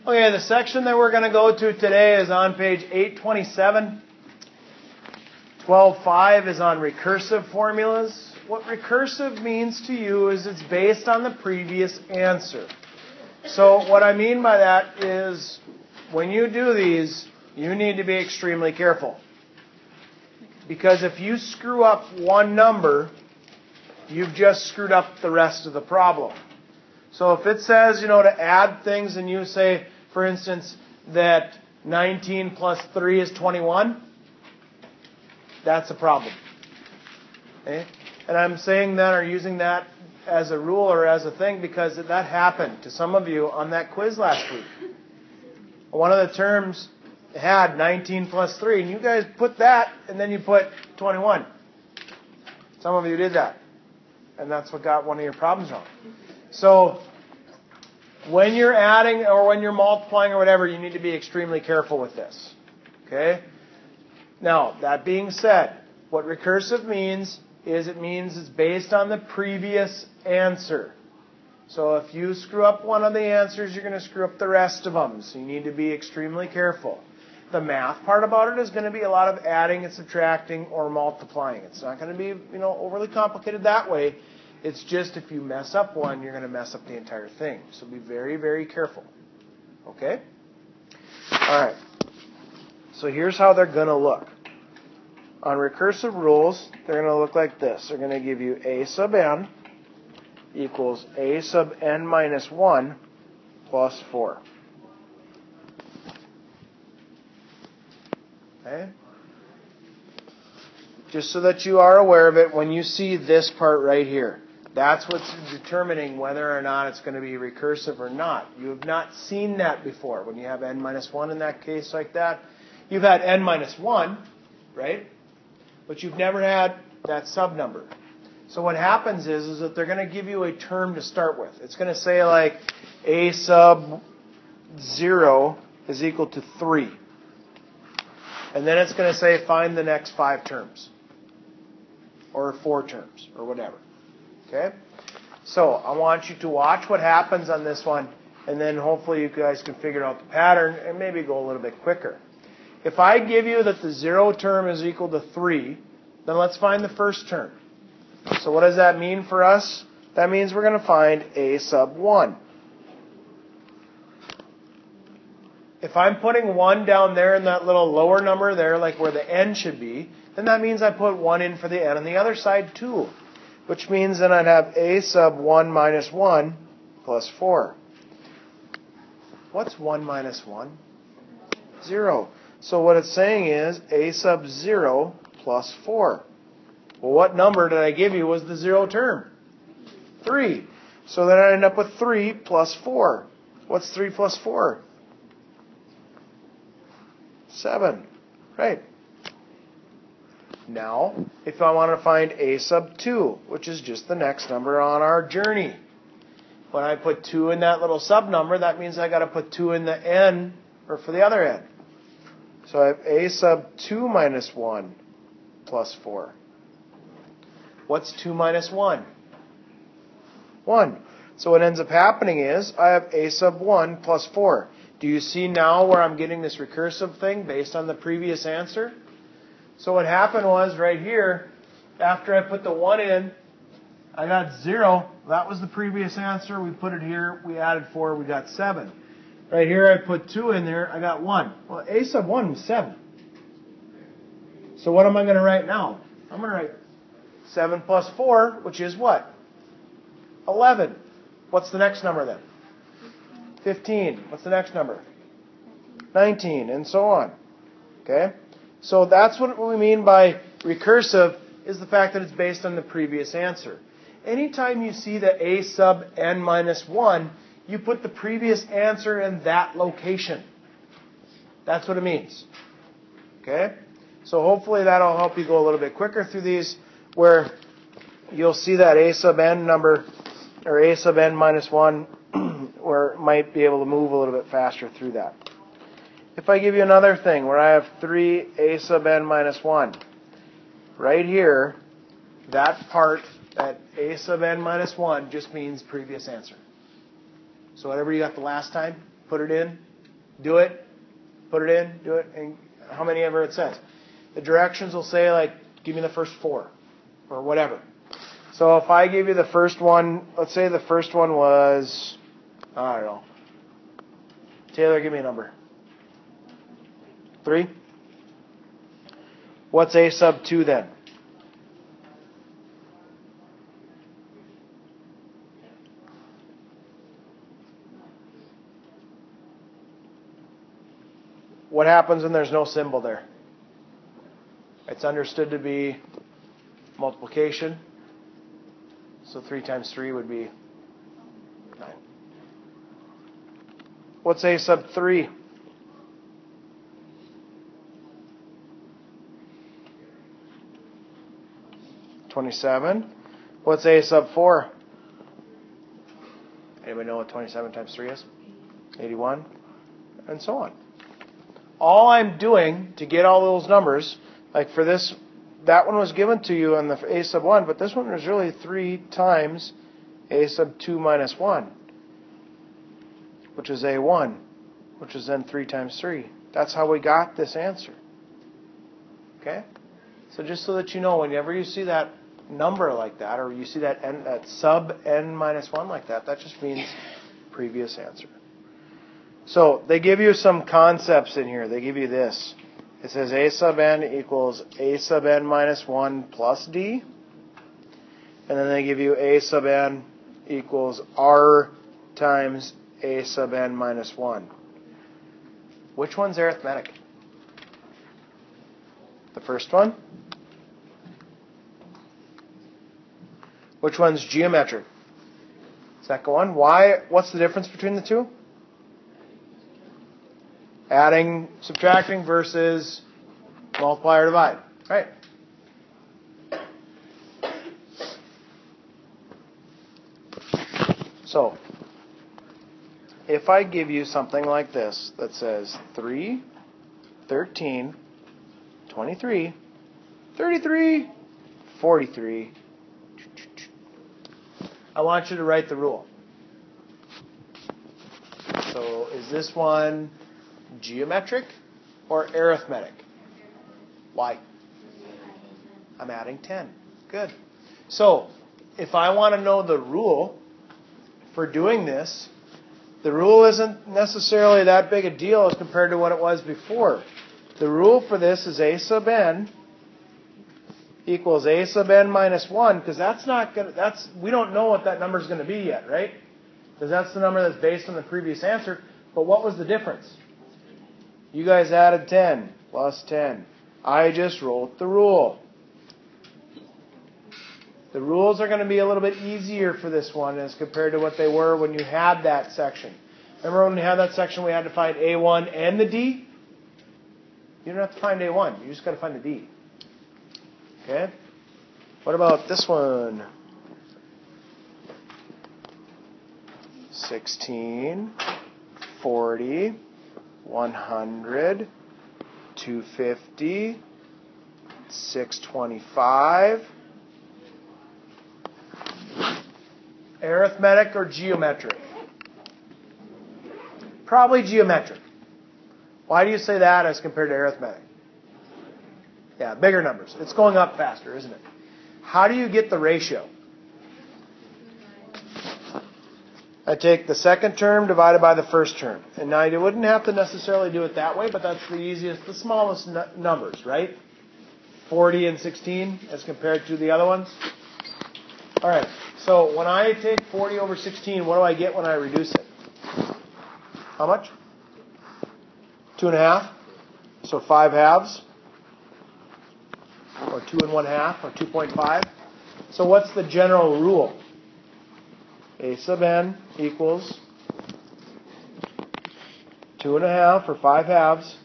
Okay, the section that we're going to go to today is on page 827. 12.5 is on recursive formulas. What recursive means to you is it's based on the previous answer. So what I mean by that is when you do these, you need to be extremely careful. Because if you screw up one number, you've just screwed up the rest of the problem. So if it says, to add things and you say, for instance, that 19 plus 3 is 21, that's a problem. Okay? And I'm saying that or using that as a rule or as a thing because that happened to some of you on that quiz last week. One of the terms had 19 plus 3, and you guys put that, and then you put 21. Some of you did that, and that's what got one of your problems wrong. So when you're adding or when you're multiplying or whatever, you need to be extremely careful with this. Okay? Now, that being said, what recursive means is it means it's based on the previous answer. So if you screw up one of the answers, you're going to screw up the rest of them. So you need to be extremely careful. The math part about it is going to be a lot of adding and subtracting or multiplying. It's not going to be, overly complicated that way. It's just if you mess up one, you're going to mess up the entire thing. So be very, very careful. Okay? All right. So here's how they're going to look. On recursive rules, they're going to look like this. They're going to give you a sub n equals a sub n minus 1 plus 4. Okay? Just so that you are aware of it, when you see this part right here, that's what's determining whether or not it's going to be recursive or not. You have not seen that before. When you have n minus 1 in that case like that, you've had n minus 1, right? But you've never had that sub number. So what happens is that they're going to give you a term to start with. It's going to say like a sub 0 is equal to 3. And then it's going to say find the next 5 terms. Or 4 terms. Or whatever. Okay? So I want you to watch what happens on this one. And then hopefully you guys can figure out the pattern and maybe go a little bit quicker. If I give you that the 0 term is equal to 3, then let's find the first term. So what does that mean for us? That means we're going to find a sub 1. If I'm putting 1 down there in that little lower number there, like where the n should be, then that means I put 1 in for the n on the other side too. Which means then I'd have a sub 1 minus 1 plus 4. What's 1 minus 1? 0. So what it's saying is a sub 0 plus 4. Well, what number did I give you was the 0 term? 3. So then I end up with 3 plus 4. What's 3 plus 4? 7. Right. Now, if I want to find a sub 2, which is just the next number on our journey. When I put 2 in that little sub number, that means I got to put 2 in the n, or for the other n. So I have a sub 2 minus 1 plus 4. What's 2 minus 1? 1. So what ends up happening is I have a sub 1 plus 4. Do you see now where I'm getting this recursive thing based on the previous answer? So what happened was right here, after I put the 1 in, I got 0. That was the previous answer. We put it here. We added 4. We got 7. Right here, I put 2 in there. I got 1. Well, a sub 1 was 7. So what am I going to write now? I'm going to write 7 plus 4, which is what? 11. What's the next number then? 15. What's the next number? 19, and so on. Okay? So that's what we mean by recursive, is the fact that it's based on the previous answer. Anytime you see the a sub n minus 1, you put the previous answer in that location. That's what it means. Okay? So hopefully that'll help you go a little bit quicker through these, where you'll see that a sub n number, or a sub n minus 1, where it might be able to move a little bit faster through that. If I give you another thing where I have 3 a sub n minus 1, right here, that part, that a sub n minus 1, just means previous answer. So whatever you got the last time, put it in, do it, put it in, do it, and how many ever it says. The directions will say, like, give me the first 4 or whatever. So if I give you the first one, let's say the first one was, I don't know. Taylor, give me a number. 3? What's a sub 2 then? What happens when there's no symbol there? It's understood to be multiplication. So 3 times 3 would be 9. What's a sub 3? $27. What's a sub 4? Anybody know what 27 times 3 is? 81. And so on. All I'm doing to get all those numbers, like for this, that one was given to you on the a sub 1, but this one was really 3 times a sub 2 minus 1, which is a1, which is then 3 times 3. That's how we got this answer. Okay? So just so that you know, whenever you see that number like that, or you see that, that sub n minus 1 like that, that just means previous answer. So they give you some concepts in here. They give you this. It says a sub n equals a sub n minus 1 plus d. And then they give you a sub n equals r times a sub n minus 1. Which one's arithmetic? The first one? Which one's geometric? Second one. Why? What's the difference between the two? Adding, subtracting versus multiply or divide. Right? So, if I give you something like this that says 3, 13, 23, 33, 43, I want you to write the rule. So, is this one geometric or arithmetic? Why? I'm adding 10. Good. So, if I want to know the rule for doing this, the rule isn't necessarily that big a deal as compared to what it was before. The rule for this is a sub n equals a sub n minus 1, because we don't know what that number is going to be yet, right? Because that's the number that's based on the previous answer. But what was the difference? You guys added 10 plus 10. I just wrote the rule. The rules are going to be a little bit easier for this one as compared to what they were when you had that section. Remember when we had that section, we had to find A1 and the D? You don't have to find A1. You just got to find the D. Okay? What about this one? 16, 40, 100, 250, 625. Arithmetic or geometric? Probably geometric. Why do you say that as compared to arithmetic? Yeah, bigger numbers. It's going up faster, isn't it? How do you get the ratio? I take the second term divided by the first term. And now you wouldn't have to necessarily do it that way, but that's the easiest, the smallest numbers, right? 40 and 16 as compared to the other ones. All right, so when I take 40 over 16, what do I get when I reduce it? How much? 2.5. So 5 halves. Or 2 1/2, or 2.5. So what's the general rule? A sub n equals 2.5 or 5 halves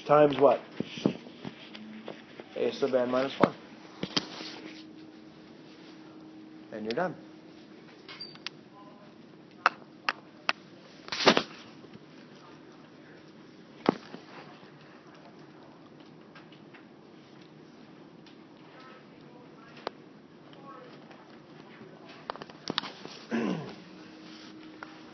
times what? A sub n minus 1. And you're done.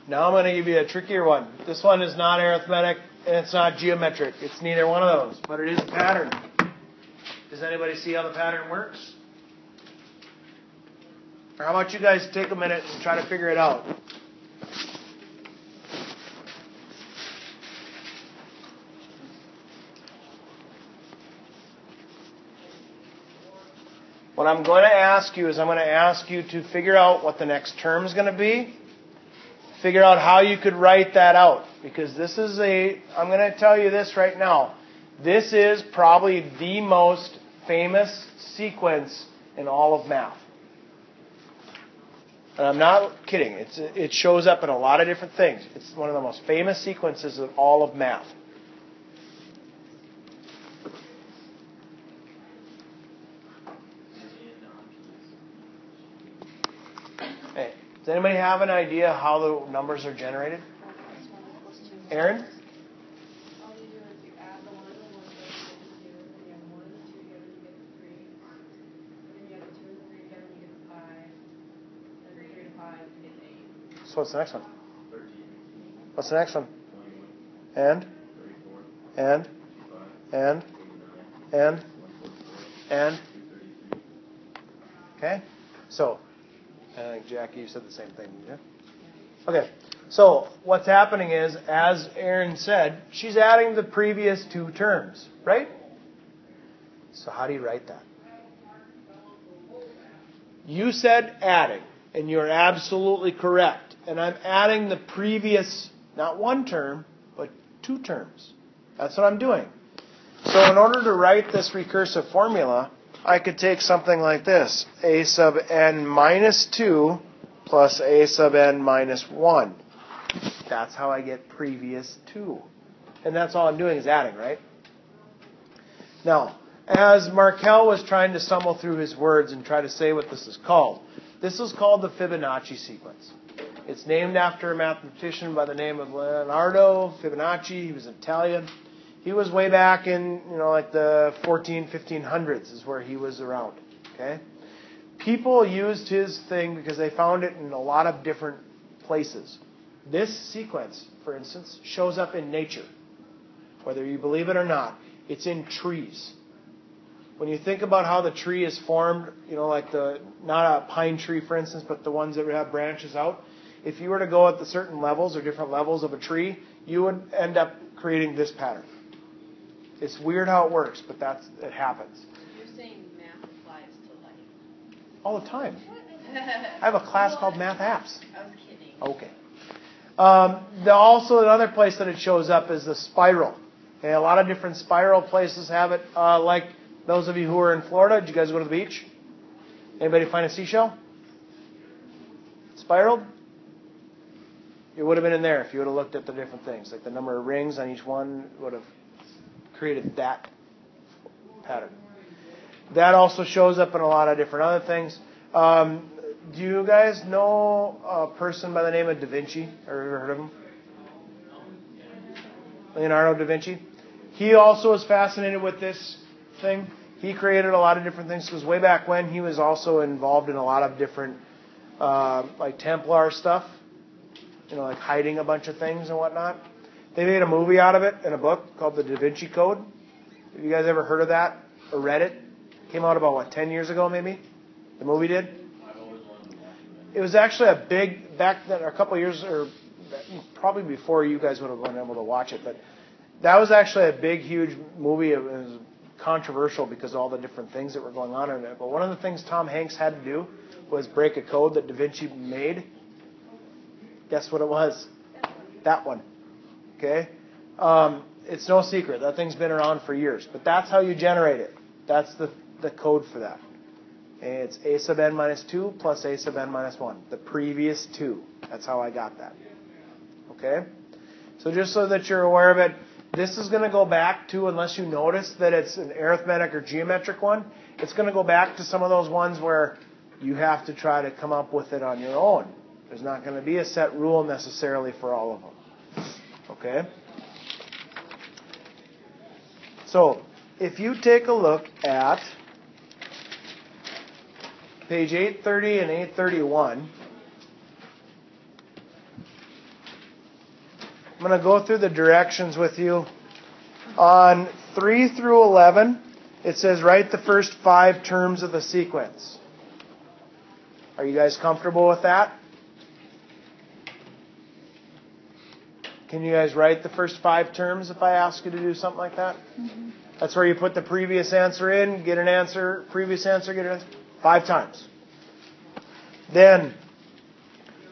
Now I'm going to give you a trickier one. This one is not arithmetic and it's not geometric. It's neither one of those, but it is a pattern. Does anybody see how the pattern works? Or how about you guys take a minute and try to figure it out? What I'm going to ask you is I'm going to ask you to figure out what the next term is going to be. Figure out how you could write that out. Because this is I'm going to tell you this right now. This is probably the most famous sequence in all of math. And I'm not kidding. It shows up in a lot of different things. It's one of the most famous sequences of all of math. Hey, does anybody have an idea how the numbers are generated? Aaron? All you do is you add the 1 and the 1 together, then you have the 1 and the 2 together, you get the 3. And then you have the 2 and the 3 together, you get the 5. And the 3 and 5, you get the 8. So what's the next one? 13. What's the next one? 21. And? 34. 55. And? Okay. So, I think Jackie, you said the same thing, didn't you? Okay. So, what's happening is, as Erin said, she's adding the previous two terms, right? So, how do you write that? You said adding, and you're absolutely correct. And I'm adding the previous, not one term, but two terms. That's what I'm doing. So, in order to write this recursive formula, I could take something like this. A sub n minus 2 plus a sub n minus 1. That's how I get previous 2. And that's all I'm doing is adding, right? Now, as Markel was trying to stumble through his words and try to say what this is called the Fibonacci sequence. It's named after a mathematician by the name of Leonardo Fibonacci. He was Italian. He was way back in, like the 1500s is where he was around. Okay? People used his thing because they found it in a lot of different places. This sequence, for instance, shows up in nature. Whether you believe it or not, it's in trees. When you think about how the tree is formed, like not a pine tree, for instance, but the ones that have branches out, if you were to go at the certain levels or different levels of a tree, you would end up creating this pattern. It's weird how it works, but it happens. You're saying math applies to life. All the time. I have a class called Math Apps. I was kidding. Okay. Also, another place that it shows up is the spiral. Okay, a lot of different spiral places have it. Like those of you who are in Florida, did you guys go to the beach? Anybody find a seashell? Spiraled? It would have been in there if you would have looked at the different things. Like the number of rings on each one would have created that pattern. That also shows up in a lot of different other things. Do you guys know a person by the name of Da Vinci? Ever heard of him? Leonardo da Vinci. He also was fascinated with this thing. He created a lot of different things because way back when he was also involved in a lot of different like Templar stuff. Like hiding a bunch of things and whatnot. They made a movie out of it in a book called the Da Vinci Code. Have you guys ever heard of that or read it? Came out about, 10 years ago maybe? The movie did? I've always wanted to watch it. It was actually a big, back then, a couple of years, or probably before you guys would have been able to watch it, but that was actually a big, huge movie. It was controversial because of all the different things that were going on in it. But one of the things Tom Hanks had to do was break a code that Da Vinci made. Guess what it was? That one. Okay? It's no secret. That thing's been around for years. But that's how you generate it. That's the code for that. It's a sub n minus 2 plus a sub n minus 1. The previous 2. That's how I got that. Okay? So just so that you're aware of it, this is going to go back to, unless you notice that it's an arithmetic or geometric one, it's going to go back to some of those ones where you have to try to come up with it on your own. There's not going to be a set rule necessarily for all of them. Okay? So, if you take a look at page 830 and 831, I'm going to go through the directions with you. On 3 through 11, it says write the first 5 terms of the sequence. Are you guys comfortable with that? Can you guys write the first 5 terms if I ask you to do something like that? Mm-hmm. That's where you put the previous answer in, get an answer, previous answer, get an answer, 5 times. Then,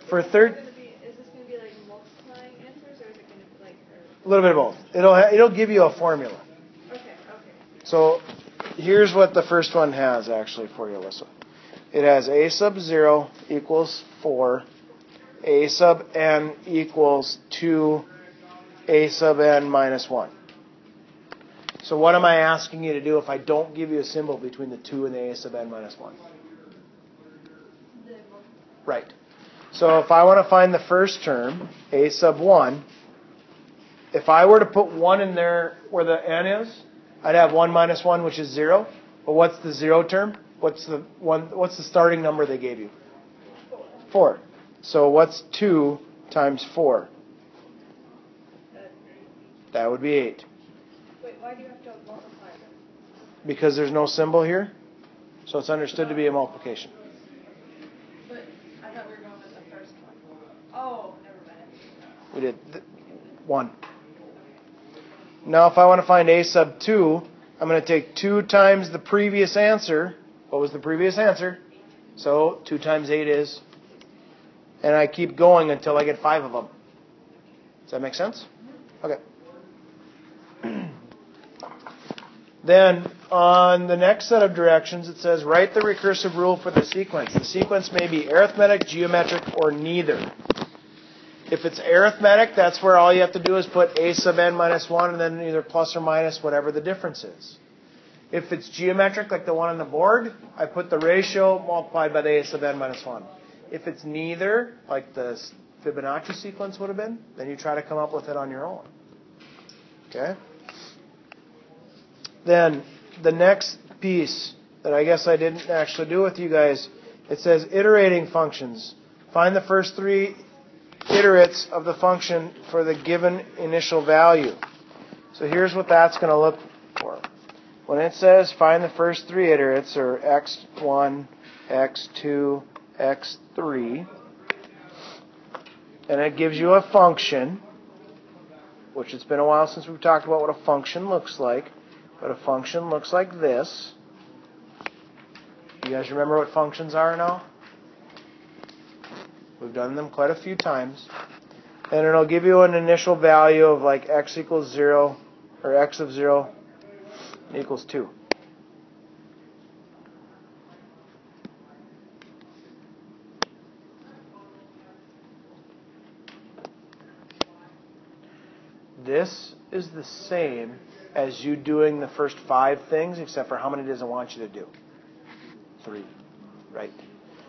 for third... Is this going to be like multiplying answers, or is it going to be like... A little bit of both. It'll give you a formula. Okay. So, here's what the first one has actually for you, Alyssa. It has a sub 0 equals 4, a sub n equals 2, a sub n minus 1. So what am I asking you to do if I don't give you a symbol between the 2 and the a sub n minus 1? Right. So if I want to find the first term, a sub 1, if I were to put 1 in there where the n is, I'd have 1 minus 1, which is 0. But what's the 0 term? What's the starting number they gave you? 4. So what's 2 times 4? That would be 8. Wait, why do you have to multiply them? Because there's no symbol here. So it's understood to be a multiplication. But I thought we were going with the first one. Oh, never mind. We did 1. Now if I want to find a sub 2, I'm going to take 2 times the previous answer. What was the previous answer? So 2 times 8 is... And I keep going until I get 5 of them. Does that make sense? Okay. Then, on the next set of directions, it says, write the recursive rule for the sequence. The sequence may be arithmetic, geometric, or neither. If it's arithmetic, that's where all you have to do is put a sub n minus 1 and then either plus or minus whatever the difference is. If it's geometric, like the one on the board, I put the ratio multiplied by the a sub n minus 1. If it's neither, like the Fibonacci sequence would have been, then you try to come up with it on your own. Okay? Then, the next piece that I guess I didn't actually do with you guys, it says iterating functions. Find the first 3 iterates of the function for the given initial value. So here's what that's going to look for. When it says find the first 3 iterates, or x1, x2, x3, and it gives you a function, which it's been a while since we've talked about what a function looks like, but a function looks like this. You guys remember what functions are now? We've done them quite a few times. And it'll give you an initial value of like x equals 0, or x of 0 equals 2. This is the same as you doing the first 5 things, except for how many does it want you to do? 3. Right.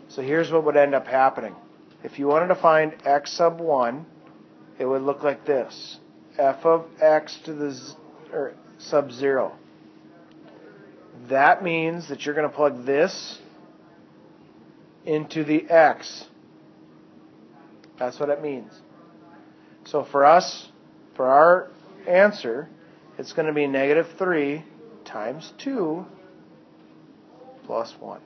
So here's what would end up happening. If you wanted to find x sub 1, it would look like this. F of x to the sub 0. That means that you're going to plug this into the x. That's what it means. So for us, for our answer, it's going to be negative 3 times 2 plus 1.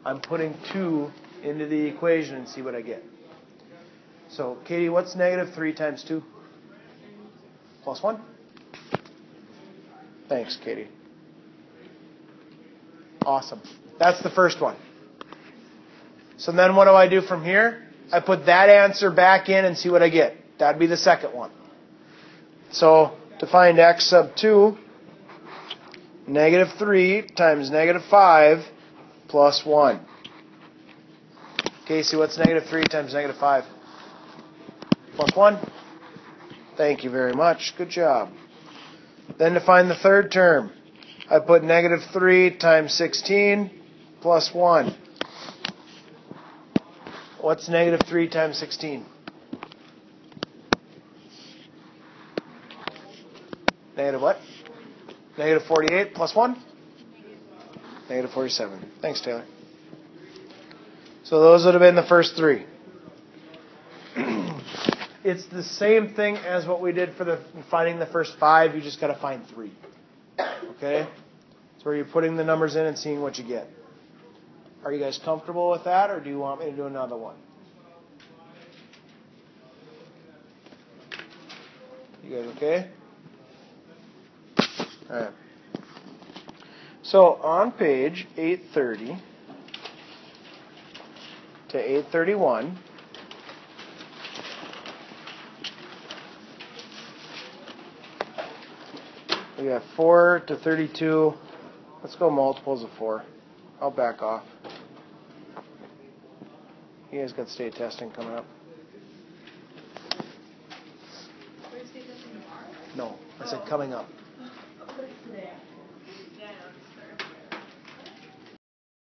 I'm putting 2 into the equation and see what I get. So, Katie, what's negative 3 times 2? Plus 1? Thanks, Katie. Awesome. That's the first one. So then what do I do from here? I put that answer back in and see what I get. That'd be the second one. So, to find x sub 2, negative 3 times negative 5 plus 1. Casey, what's negative 3 times negative 5? Plus 1? Thank you very much. Good job. Then to find the third term, I put negative 3 times 16 plus 1. What's negative 3 times 16? Negative what? Negative 48 plus 1? Negative 47. Thanks, Taylor. So those would have been the first 3. it's the same thing as what we did for finding the first 5. You just got to find 3. Okay? So where you're putting the numbers in and seeing what you get. Are you guys comfortable with that, or do you want me to do another one? You guys okay? All right. So on page 830 to 831, we got 4 to 32. Let's go multiples of 4. I'll back off. You guys got state testing coming up. No, I said coming up.